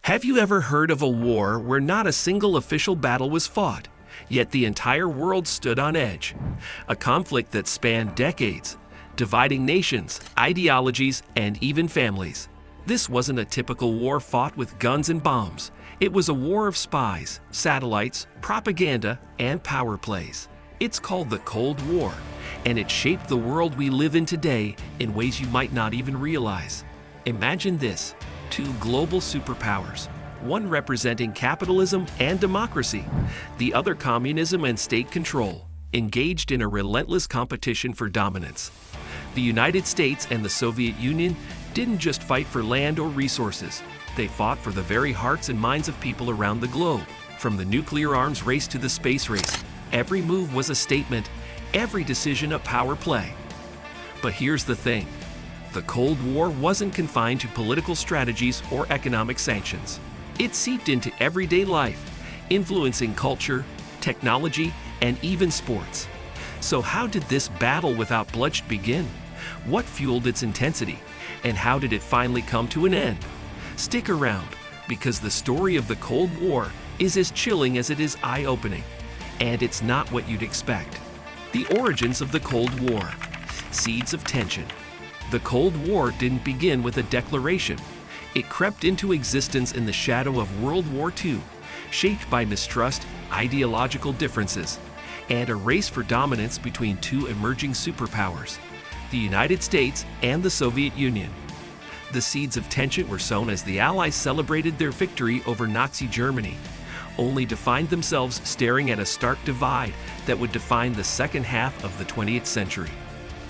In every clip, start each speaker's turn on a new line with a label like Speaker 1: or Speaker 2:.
Speaker 1: Have you ever heard of a war where not a single official battle was fought, yet the entire world stood on edge? A conflict that spanned decades, dividing nations, ideologies, and even families. This wasn't a typical war fought with guns and bombs. It was a war of spies, satellites, propaganda, and power plays. It's called the Cold War, and it shaped the world we live in today in ways you might not even realize. Imagine this: two global superpowers, one representing capitalism and democracy, the other communism and state control, engaged in a relentless competition for dominance. The United States and the Soviet Union didn't just fight for land or resources. They fought for the very hearts and minds of people around the globe. From the nuclear arms race to the space race, every move was a statement, every decision a power play. But here's the thing: the Cold War wasn't confined to political strategies or economic sanctions. It seeped into everyday life, influencing culture, technology, and even sports. So how did this battle without bloodshed begin? What fueled its intensity? And how did it finally come to an end? Stick around, because the story of the Cold War is as chilling as it is eye-opening. And it's not what you'd expect. The origins of the Cold War. Seeds of tension. The Cold War didn't begin with a declaration. It crept into existence in the shadow of World War II, shaped by mistrust, ideological differences, and a race for dominance between two emerging superpowers, the United States and the Soviet Union. The seeds of tension were sown as the Allies celebrated their victory over Nazi Germany, only to find themselves staring at a stark divide that would define the second half of the 20th century.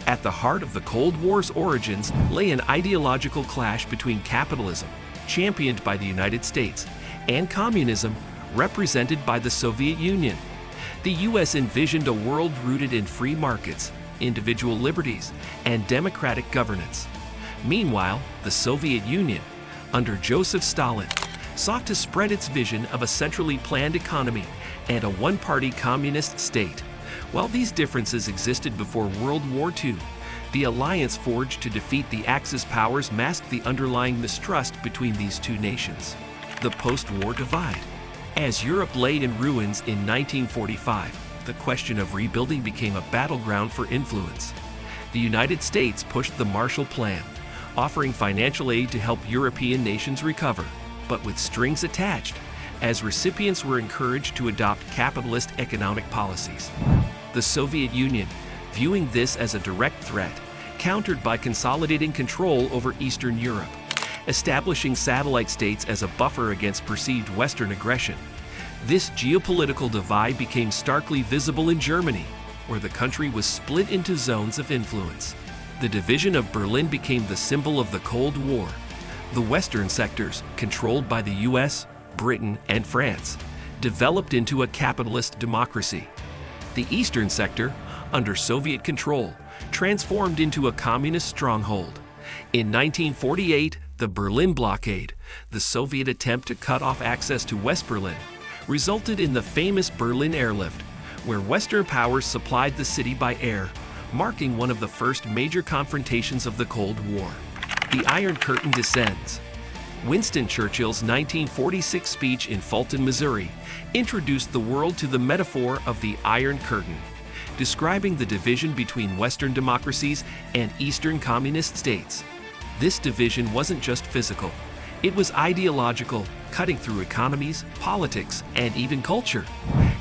Speaker 1: At the heart of the Cold War's origins lay an ideological clash between capitalism, championed by the United States, and communism, represented by the Soviet Union. The U.S. envisioned a world rooted in free markets, individual liberties, and democratic governance. Meanwhile, the Soviet Union, under Joseph Stalin, sought to spread its vision of a centrally planned economy and a one-party communist state. While these differences existed before World War II, the alliance forged to defeat the Axis powers masked the underlying mistrust between these two nations. The post-war divide. As Europe lay in ruins in 1945, the question of rebuilding became a battleground for influence. The United States pushed the Marshall Plan, offering financial aid to help European nations recover, but with strings attached, as recipients were encouraged to adopt capitalist economic policies. The Soviet Union, viewing this as a direct threat, countered by consolidating control over Eastern Europe, establishing satellite states as a buffer against perceived Western aggression. This geopolitical divide became starkly visible in Germany, where the country was split into zones of influence. The division of Berlin became the symbol of the Cold War. The Western sectors, controlled by the US, Britain, and France, developed into a capitalist democracy. The Eastern sector, under Soviet control, transformed into a communist stronghold. In 1948, the Berlin blockade, the Soviet attempt to cut off access to West Berlin, resulted in the famous Berlin airlift, where Western powers supplied the city by air, marking one of the first major confrontations of the Cold War. The Iron Curtain descends. Winston Churchill's 1946 speech in Fulton, Missouri, introduced the world to the metaphor of the Iron Curtain, describing the division between Western democracies and Eastern communist states. This division wasn't just physical. It was ideological, cutting through economies, politics, and even culture.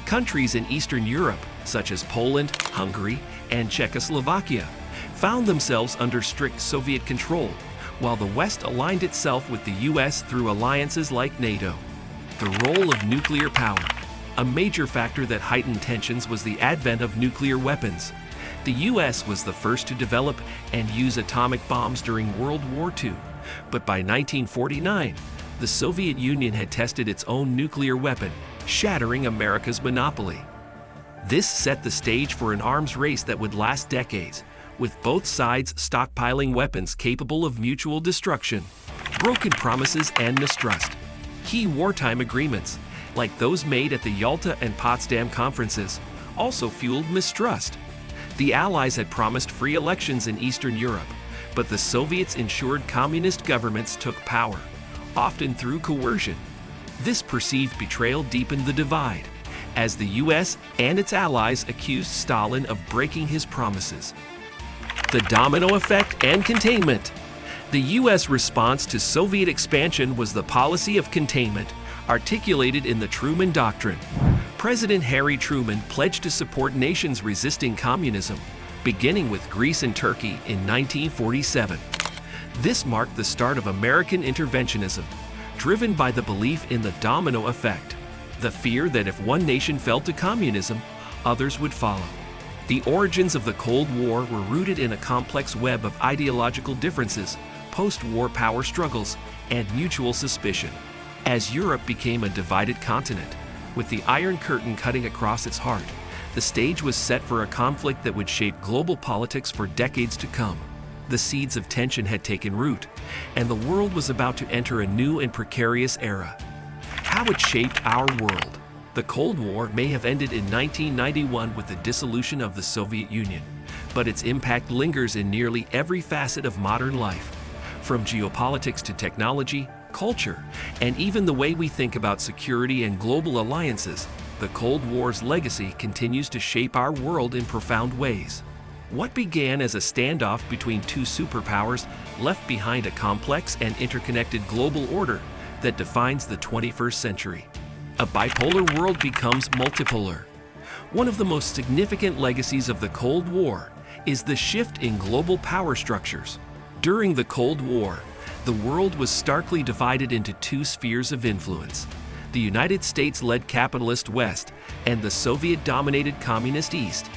Speaker 1: Countries in Eastern Europe, such as Poland, Hungary, and Czechoslovakia, found themselves under strict Soviet control, while the West aligned itself with the US through alliances like NATO. The role of nuclear power. A major factor that heightened tensions was the advent of nuclear weapons. The US was the first to develop and use atomic bombs during World War II, but by 1949, the Soviet Union had tested its own nuclear weapon, shattering America's monopoly. This set the stage for an arms race that would last decades, with both sides stockpiling weapons capable of mutual destruction. Broken promises and mistrust. Key wartime agreements, like those made at the Yalta and Potsdam conferences, also fueled mistrust. The Allies had promised free elections in Eastern Europe, but the Soviets ensured communist governments took power, often through coercion. This perceived betrayal deepened the divide, as the US and its allies accused Stalin of breaking his promises. The domino effect and containment. The US response to Soviet expansion was the policy of containment, articulated in the Truman Doctrine. President Harry Truman pledged to support nations resisting communism, beginning with Greece and Turkey in 1947. This marked the start of American interventionism, driven by the belief in the domino effect, the fear that if one nation fell to communism, others would follow. The origins of the Cold War were rooted in a complex web of ideological differences, post-war power struggles, and mutual suspicion. As Europe became a divided continent, with the Iron Curtain cutting across its heart, the stage was set for a conflict that would shape global politics for decades to come. The seeds of tension had taken root, and the world was about to enter a new and precarious era. How it shaped our world. The Cold War may have ended in 1991 with the dissolution of the Soviet Union, but its impact lingers in nearly every facet of modern life, from geopolitics to technology, culture, and even the way we think about security and global alliances. The Cold War's legacy continues to shape our world in profound ways. What began as a standoff between two superpowers left behind a complex and interconnected global order that defines the 21st century. A bipolar world becomes multipolar. One of the most significant legacies of the Cold War is the shift in global power structures. During the Cold War, the world was starkly divided into two spheres of influence: the United States-led capitalist West and the Soviet-dominated communist East.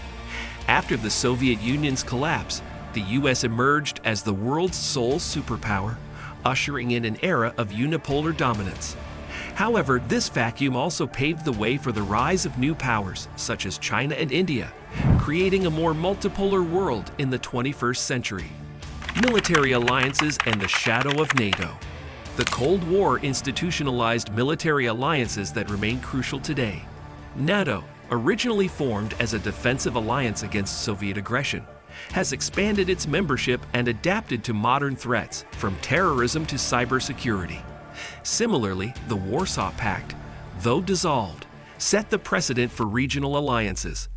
Speaker 1: After the Soviet Union's collapse, the US emerged as the world's sole superpower, ushering in an era of unipolar dominance. However, this vacuum also paved the way for the rise of new powers, such as China and India, creating a more multipolar world in the 21st century. Military alliances and the shadow of NATO. The Cold War institutionalized military alliances that remain crucial today. NATO, originally formed as a defensive alliance against Soviet aggression, has expanded its membership and adapted to modern threats, from terrorism to cybersecurity. Similarly, the Warsaw Pact, though dissolved, set the precedent for regional alliances.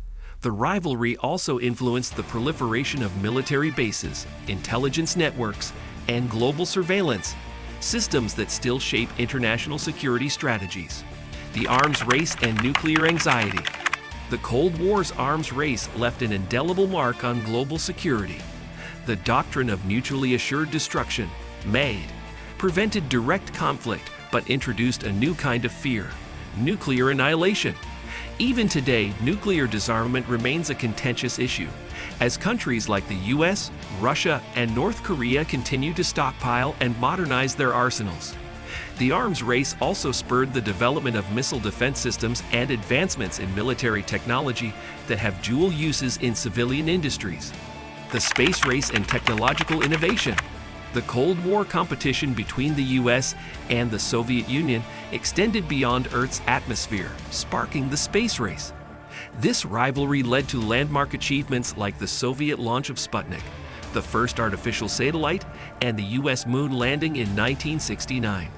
Speaker 1: The rivalry also influenced the proliferation of military bases, intelligence networks, and global surveillance, systems that still shape international security strategies. The arms race and nuclear anxiety. The Cold War's arms race left an indelible mark on global security. The doctrine of mutually assured destruction, MADE, prevented direct conflict but introduced a new kind of fear: nuclear annihilation. Even today, nuclear disarmament remains a contentious issue, as countries like the US, Russia, and North Korea continue to stockpile and modernize their arsenals. The arms race also spurred the development of missile defense systems and advancements in military technology that have dual uses in civilian industries. The space race and technological innovation. The Cold War competition between the US and the Soviet Union extended beyond Earth's atmosphere, sparking the space race. This rivalry led to landmark achievements like the Soviet launch of Sputnik, the first artificial satellite, and the US moon landing in 1969.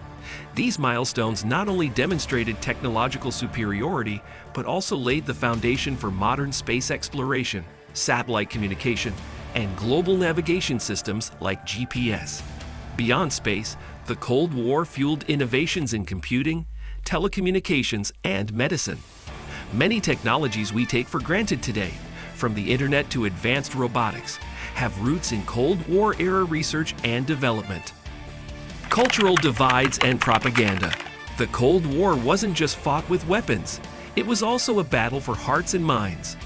Speaker 1: These milestones not only demonstrated technological superiority, but also laid the foundation for modern space exploration, satellite communication, and global navigation systems like GPS. Beyond space, the Cold War fueled innovations in computing, telecommunications, and medicine. Many technologies we take for granted today, from the internet to advanced robotics, have roots in Cold War-era research and development. Cultural divides and propaganda. The Cold War wasn't just fought with weapons. It was also a battle for hearts and minds.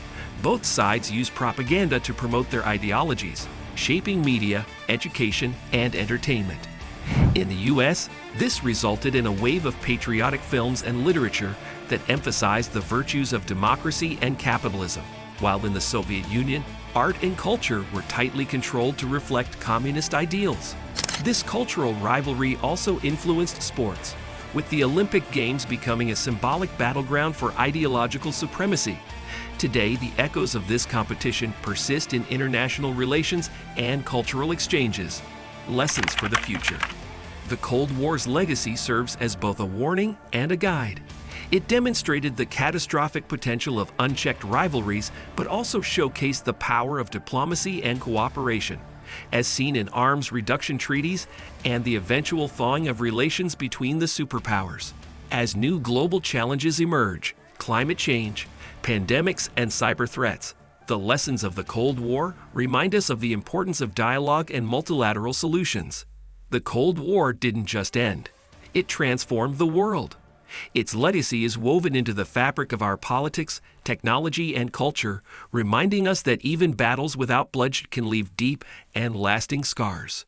Speaker 1: Both sides used propaganda to promote their ideologies, shaping media, education, and entertainment. In the US, this resulted in a wave of patriotic films and literature that emphasized the virtues of democracy and capitalism, while in the Soviet Union, art and culture were tightly controlled to reflect communist ideals. This cultural rivalry also influenced sports, with the Olympic Games becoming a symbolic battleground for ideological supremacy. Today, the echoes of this competition persist in international relations and cultural exchanges. Lessons for the future. The Cold War's legacy serves as both a warning and a guide. It demonstrated the catastrophic potential of unchecked rivalries, but also showcased the power of diplomacy and cooperation, as seen in arms reduction treaties and the eventual thawing of relations between the superpowers. As new global challenges emerge, climate change, pandemics, and cyber threats, the lessons of the Cold War remind us of the importance of dialogue and multilateral solutions. The Cold War didn't just end. It transformed the world. Its legacy is woven into the fabric of our politics, technology, and culture, reminding us that even battles without bloodshed can leave deep and lasting scars.